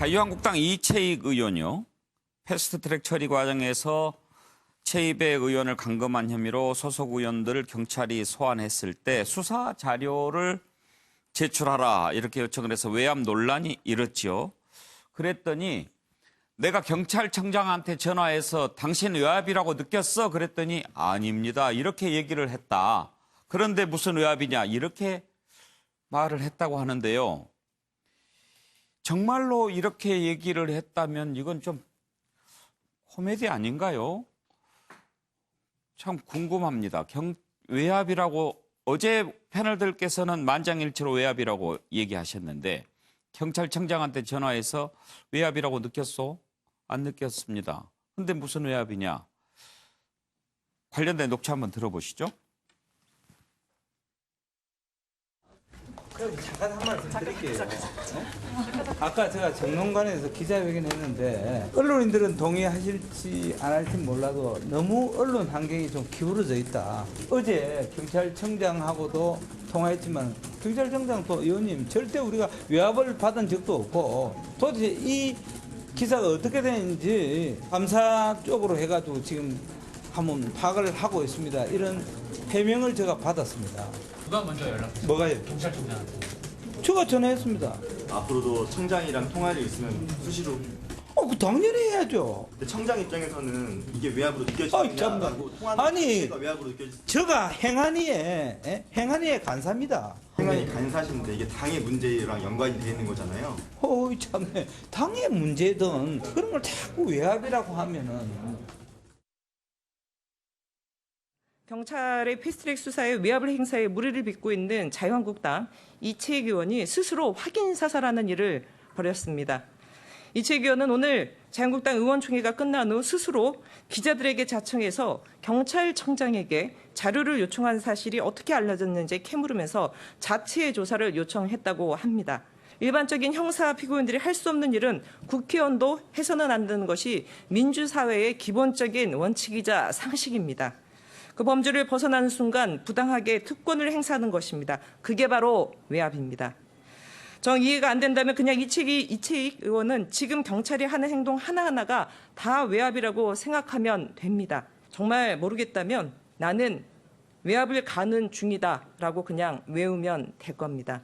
자유한국당 이채익 의원요. 패스트트랙 처리 과정에서 최이백 의원을 감금한 혐의로 소속 의원들을 경찰이 소환했을 때 수사 자료를 제출하라 이렇게 요청을 해서 외압 논란이 일었죠. 그랬더니 내가 경찰청장한테 전화해서 당신 외압이라고 느꼈어? 그랬더니 아닙니다. 이렇게 얘기를 했다. 그런데 무슨 외압이냐 이렇게 말을 했다고 하는데요. 정말로 이렇게 얘기를 했다면 이건 좀 코미디 아닌가요? 참 궁금합니다. 외압이라고 어제 패널들께서는 만장일치로 외압이라고 얘기하셨는데 경찰청장한테 전화해서 외압이라고 느꼈소? 안 느꼈습니다. 근데 무슨 외압이냐? 관련된 녹취 한번 들어보시죠. 그럼 잠깐 한 말씀 드릴게요. 아까 제가 정론관에서 기자회견 했는데 언론인들은 동의하실지 안 할지 몰라도 너무 언론 환경이 좀 기울어져 있다. 어제 경찰청장하고도 통화했지만 경찰청장 또 의원님 절대 우리가 외압을 받은 적도 없고 도대체 이 기사가 어떻게 되는지 감사 쪽으로 해가지고 지금 한번 파악을 하고 있습니다. 이런 해명을 제가 받았습니다. 누가 먼저 연락했어요? 뭐가요? 경찰청장한테. 제가 전화했습니다. 앞으로도 청장이랑 통화를 있으면 수시로. 그 당연히 해야죠. 근데 청장 입장에서는 이게 외압으로 아이, 참나. 느껴지느냐고 통화는 아니, 자체가 외압으로 느껴지. 제가 행안위에 간사입니다. 행안이 간사신데 이게 당의 문제랑 연관이 돼 있는 거잖아요. 어이 참네. 당의 문제든 그런 걸 자꾸 외압이라고 하면은. 경찰의 패스트트랙 수사에 외압을 행사해 무리를 빚고 있는 자유한국당 이채익 의원이 스스로 확인 사살하는 일을 벌였습니다. 이채익 의원은 오늘 자유한국당 의원총회가 끝난 후 스스로 기자들에게 자청해서 경찰청장에게 자료를 요청한 사실이 어떻게 알려졌는지 캐물으면서 자체의 조사를 요청했다고 합니다. 일반적인 형사 피고인들이 할 수 없는 일은 국회의원도 해서는 안 되는 것이 민주사회의 기본적인 원칙이자 상식입니다. 그 범주를 벗어나는 순간 부당하게 특권을 행사하는 것입니다. 그게 바로 외압입니다. 정 이해가 안 된다면 그냥 이채익 의원은 지금 경찰이 하는 행동 하나하나가 다 외압이라고 생각하면 됩니다. 정말 모르겠다면 나는 외압을 가는 중이다라고 그냥 외우면 될 겁니다.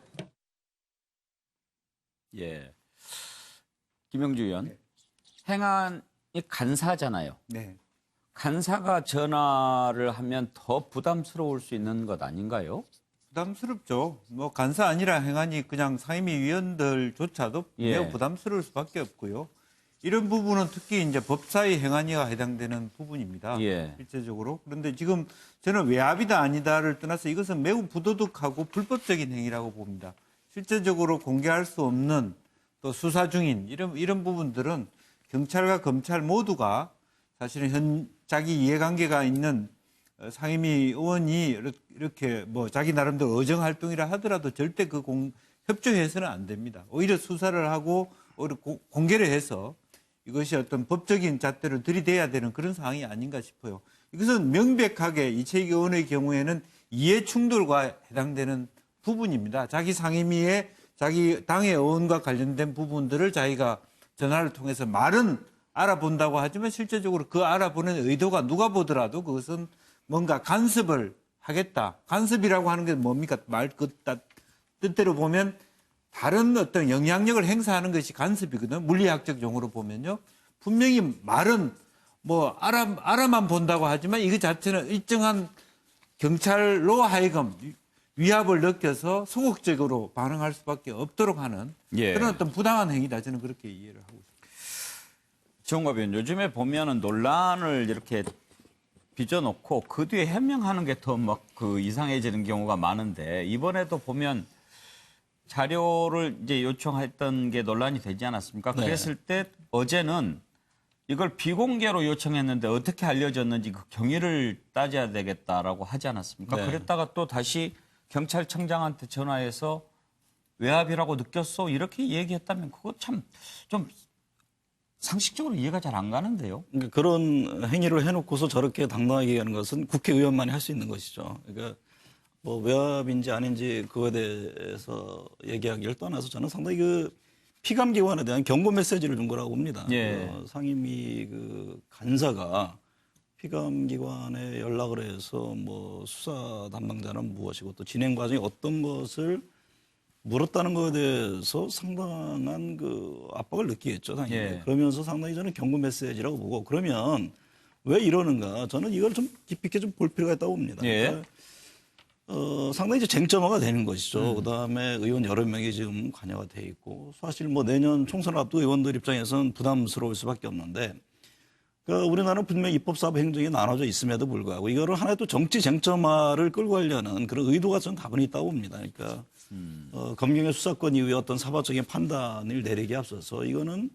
예, 김영주 의원, 행안이 간사잖아요. 네. 간사가 전화를 하면 더 부담스러울 수 있는 것 아닌가요? 부담스럽죠. 뭐 간사 아니라 행안이 그냥 상임위 위원들조차도 예. 매우 부담스러울 수밖에 없고요. 이런 부분은 특히 이제 법사위 행안위가 해당되는 부분입니다. 예. 실제적으로. 그런데 지금 저는 외압이다 아니다를 떠나서 이것은 매우 부도덕하고 불법적인 행위라고 봅니다. 실제적으로 공개할 수 없는 또 수사 중인 이런 부분들은 경찰과 검찰 모두가 사실은 자기 이해관계가 있는 상임위 의원이 이렇게 뭐 자기 나름대로 의정 활동이라 하더라도 절대 협조해서는 안 됩니다. 오히려 수사를 하고 오히려 공개를 해서 이것이 어떤 법적인 잣대를 들이대야 되는 그런 상황이 아닌가 싶어요. 이것은 명백하게 이채익 의원의 경우에는 이해 충돌과 해당되는 부분입니다. 자기 상임위에 자기 당의 의원과 관련된 부분들을 자기가 전화를 통해서 말은 알아본다고 하지만 실제적으로 그 알아보는 의도가 누가 보더라도 그것은 뭔가 간섭을 하겠다. 간섭이라고 하는 게 뭡니까? 뜻대로 보면 다른 어떤 영향력을 행사하는 것이 간섭이거든요. 물리학적 용어로 보면요. 분명히 말은 뭐 알아만 본다고 하지만 이거 자체는 일정한 경찰로 하여금 위압을 느껴서 소극적으로 반응할 수밖에 없도록 하는 예. 그런 어떤 부당한 행위다. 저는 그렇게 이해를 하고 있습니다. 정갑 의원, 요즘에 보면은 논란을 이렇게 빚어놓고 그 뒤에 해명하는 게 더 막 그 이상해지는 경우가 많은데 이번에도 보면 자료를 이제 요청했던 게 논란이 되지 않았습니까? 네. 그랬을 때 어제는 이걸 비공개로 요청했는데 어떻게 알려졌는지 그 경위를 따져야 되겠다라고 하지 않았습니까? 네. 그랬다가 또 다시 경찰청장한테 전화해서 외압이라고 느꼈어 이렇게 얘기했다면 그거 참 좀 상식적으로 이해가 잘 안 가는데요. 그러니까 그런 행위를 해놓고서 저렇게 당당하게 얘기하는 것은 국회의원만이 할 수 있는 것이죠. 그러니까 뭐 외압인지 아닌지 그거에 대해서 얘기하기를 떠나서 저는 상당히 피감기관에 대한 경고 메시지를 준 거라고 봅니다. 예. 상임위 그 간사가 피감기관에 연락을 해서 뭐 수사 담당자는 무엇이고 또 진행 과정이 어떤 것을 물었다는 것에 대해서 상당한 그 압박을 느끼겠죠, 당연히. 예. 그러면서 상당히 저는 경고 메시지라고 보고 그러면 왜 이러는가? 저는 이걸 좀 깊이 있게 좀 볼 필요가 있다고 봅니다. 예. 그러니까 상당히 이제 쟁점화가 되는 것이죠. 그다음에 의원 여러 명이 지금 관여가 돼 있고 사실 뭐 내년 총선 앞두고 의원들 입장에서는 부담스러울 수밖에 없는데 그러니까 우리나라는 분명히 입법사법 행정이 나눠져 있음에도 불구하고 이거를 하나의 또 정치 쟁점화를 끌고 가려는 그런 의도가 저는 다분히 있다고 봅니다. 그러니까 검경의 수사권 이후에 어떤 사법적인 판단을 내리기에 앞서서 이거는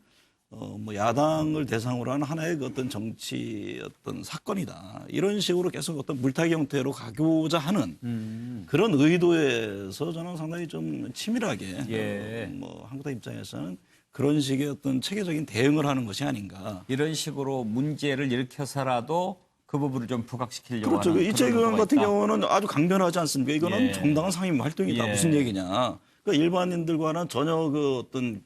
뭐 야당을 대상으로 하는 하나의 그 어떤 정치 어떤 사건이다. 이런 식으로 계속 어떤 물타기 형태로 가고자 하는 그런 의도에서 저는 상당히 좀 치밀하게 예. 뭐 한국당 입장에서는 그런 식의 어떤 체계적인 대응을 하는 것이 아닌가. 이런 식으로 문제를 일으켜서라도 그 부분을 좀 부각시키려고 그렇죠. 하는 이채 그런 의원 의도가 같은 있다. 경우는 아주 강변하지 않습니까? 이거는 예. 정당한 상임 활동이다. 예. 무슨 얘기냐. 그러니까 일반인들과는 전혀 그 어떤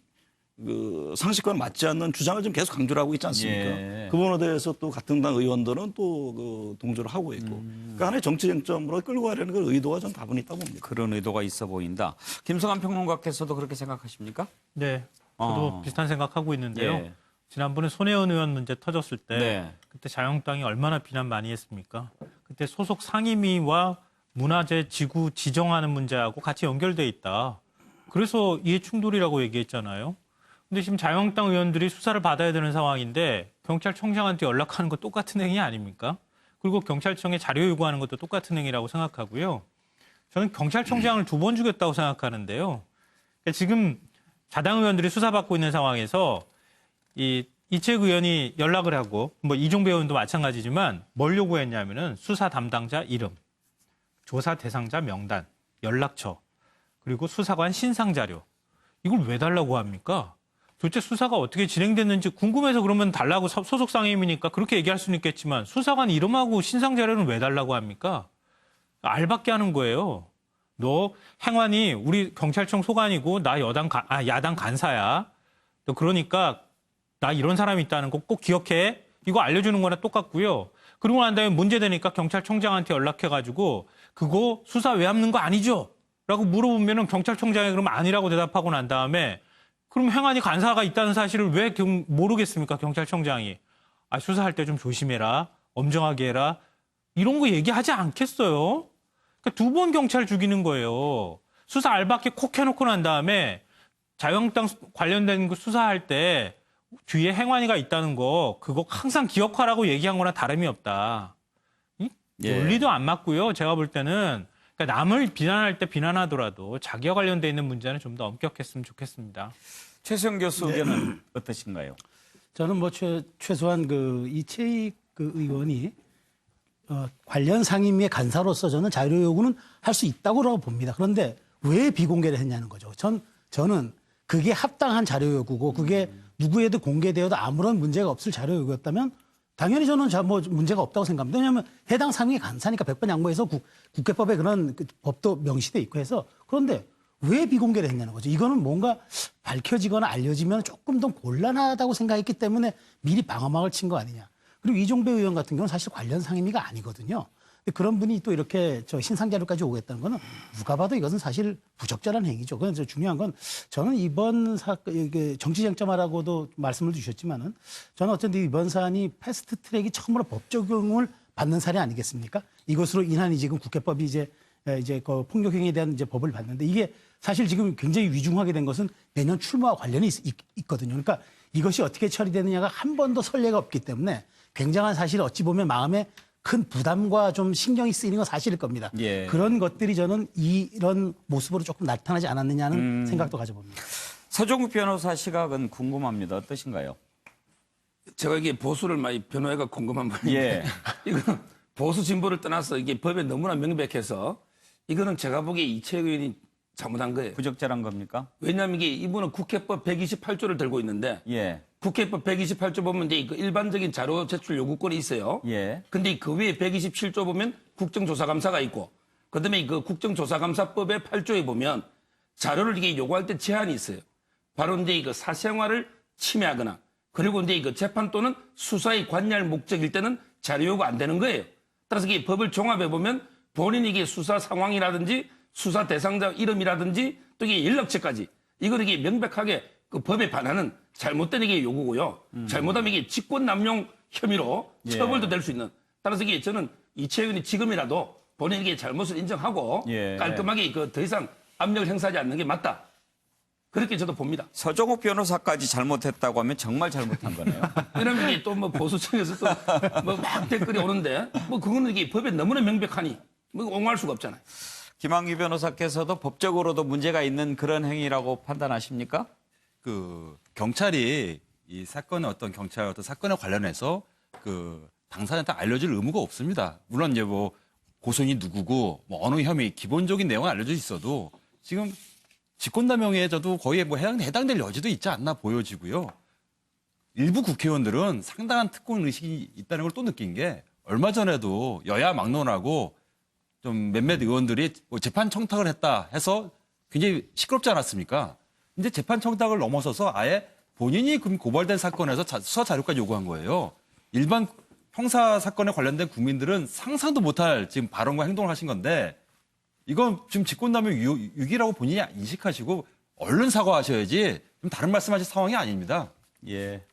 그 상식과는 맞지 않는 주장을 지금 계속 강조를 하고 있지 않습니까? 예. 그 부분에 대해서 또 같은 당 의원들은 또 그 동조를 하고 있고. 그러니까 하나의 정치 쟁점으로 끌고 가려는 그 의도가 좀 다분히 있다고 봅니다. 그런 의도가 있어 보인다. 김성환 평론가께서도 그렇게 생각하십니까? 네, 저도 비슷한 생각하고 있는데요. 예. 지난번에 손혜원 의원 문제 터졌을 때 네. 그때 자유한국당이 얼마나 비난 많이 했습니까? 그때 소속 상임위와 문화재 지구 지정하는 문제하고 같이 연결돼 있다. 그래서 이해 충돌이라고 얘기했잖아요. 근데 지금 자유한국당 의원들이 수사를 받아야 되는 상황인데 경찰청장한테 연락하는 거 똑같은 행위 아닙니까? 그리고 경찰청에 자료 요구하는 것도 똑같은 행위라고 생각하고요. 저는 경찰청장을 2번 주겠다고 생각하는데요. 그러니까 지금 자당 의원들이 수사받고 있는 상황에서 이채익 의원이 연락을 하고 뭐 이종배 의원도 마찬가지지만 뭘 요구했냐면은 수사 담당자 이름, 조사 대상자 명단, 연락처, 그리고 수사관 신상 자료. 이걸 왜 달라고 합니까? 도대체 수사가 어떻게 진행됐는지 궁금해서 그러면 달라고 소속 상임이니까 그렇게 얘기할 수는 있겠지만 수사관 이름하고 신상 자료는 왜 달라고 합니까? 알받게 하는 거예요. 너 행안이 우리 경찰청 소관이고 나 야당 간사야. 너 그러니까 나 이런 사람이 있다는 거 꼭 기억해. 이거 알려주는 거나 똑같고요. 그러고 난 다음에 문제되니까 경찰청장한테 연락해가지고 그거 수사 외압는 거 아니죠? 라고 물어보면은 경찰청장이 그러면 아니라고 대답하고 난 다음에 그럼 행안이 간사가 있다는 사실을 왜 모르겠습니까? 경찰청장이. 수사할 때 좀 조심해라. 엄정하게 해라. 이런 거 얘기하지 않겠어요? 그러니까 2번 경찰 죽이는 거예요. 수사 알받게 콕 해놓고 난 다음에 자유한국당 관련된 거 수사할 때 뒤에 행안위가 있다는 거 그거 항상 기억하라고 얘기한 거나 다름이 없다. 예. 논리도 안 맞고요. 제가 볼 때는 그러니까 남을 비난할 때 비난하더라도 자기와 관련돼 있는 문제는 좀 더 엄격했으면 좋겠습니다. 최수영 교수 의견은 어떠신가요? 저는 뭐 최소한 그 이채익 그 의원이 관련 상임위의 간사로서 저는 자료 요구는 할 수 있다고 봅니다. 그런데 왜 비공개를 했냐는 거죠. 저는 그게 합당한 자료 요구고 그게 누구에도 공개되어도 아무런 문제가 없을 자료 요구였다면 당연히 저는 뭐 문제가 없다고 생각합니다. 왜냐하면 해당 상임위 간사니까 100번 양보해서 국회법에 그런 법도 명시돼 있고 해서 그런데 왜 비공개를 했냐는 거죠. 이거는 뭔가 밝혀지거나 알려지면 조금 더 곤란하다고 생각했기 때문에 미리 방어막을 친 거 아니냐. 그리고 이종배 의원 같은 경우는 사실 관련 상임위가 아니거든요. 근데 그런 분이 또 이렇게 신상 자료까지 오겠다는 거는 누가 봐도 이것은 사실 부적절한 행위죠. 그래서 중요한 건 저는 이번 정치 쟁점화라고도 말씀을 주셨지만은 저는 어쨌든 이번 사안이 패스트 트랙이 처음으로 법 적용을 받는 사례 아니겠습니까? 이것으로 인한 지금 국회법이 이제 그 폭력행위에 대한 이제 법을 받는데 이게 사실 지금 굉장히 위중하게 된 것은 내년 출마와 관련이 있거든요. 그러니까 이것이 어떻게 처리되느냐가 한 번도 선례가 없기 때문에 굉장한 사실 어찌 보면 마음에 큰 부담과 좀 신경이 쓰이는 건 사실일 겁니다. 예. 그런 것들이 저는 이런 모습으로 조금 나타나지 않았느냐는 생각도 가져봅니다. 서종국 변호사 시각은 궁금합니다. 어떠신가요? 제가 이게 보수를 많이 변호해가 궁금한 분인데 예. 이거는 보수 진보를 떠나서 이게 법에 너무나 명백해서 이거는 제가 보기에 이채익 의원이 잘못한 거예요. 부적절한 겁니까? 왜냐하면 이게 이분은 국회법 128조를 들고 있는데 예. 국회법 128조 보면 이제 그 일반적인 자료 제출 요구권이 있어요. 예. 근데 그 위에 127조 보면 국정조사감사가 있고 그다음에 그 국정조사감사법의 8조에 보면 자료를 이게 요구할 때 제한이 있어요. 바로 이제 그 사생활을 침해하거나 그리고 이제 그 재판 또는 수사의 관여할 목적일 때는 자료 요구 안 되는 거예요. 따라서 이 법을 종합해 보면 본인이 이게 수사 상황이라든지 수사 대상자 이름이라든지 또 이게 연락처까지 이걸 이게 명백하게 그 법에 반하는 잘못된 이게 요구고요. 잘못하면 이게 직권남용 혐의로 처벌도 될 수 있는. 따라서 이게 저는 이채윤이 지금이라도 본인이 이게 잘못을 인정하고 깔끔하게 그 더 이상 압력을 행사하지 않는 게 맞다. 그렇게 저도 봅니다. 서정욱 변호사까지 잘못했다고 하면 정말 잘못한 거네요. 왜냐면 이게 또 뭐 보수층에서 또 뭐 막 댓글이 오는데 뭐 그거는 이게 법에 너무나 명백하니 뭐 옹호할 수가 없잖아요. 김한규 변호사께서도 법적으로도 문제가 있는 그런 행위라고 판단하십니까? 그 경찰이 이 사건의 어떤 경찰 어떤 사건에 관련해서 그 당사자한테 알려줄 의무가 없습니다. 물론 이제 뭐 고소인이 누구고 뭐 어느 혐의 기본적인 내용은 알려져 있어도 지금 직권남용에 저도 거의 뭐 해당될 여지도 있지 않나 보여지고요. 일부 국회의원들은 상당한 특권 의식이 있다는 걸 또 느낀 게 얼마 전에도 여야 막론하고 좀 몇몇 의원들이 뭐 재판 청탁을 했다 해서 굉장히 시끄럽지 않았습니까? 근데 재판 청탁을 넘어서서 아예 본인이 고발된 사건에서 수사 자료까지 요구한 거예요. 일반 형사 사건에 관련된 국민들은 상상도 못할 지금 발언과 행동을 하신 건데 이건 지금 직권남용 유기라고 본인이 인식하시고 얼른 사과하셔야지 좀 다른 말씀하실 상황이 아닙니다. 예.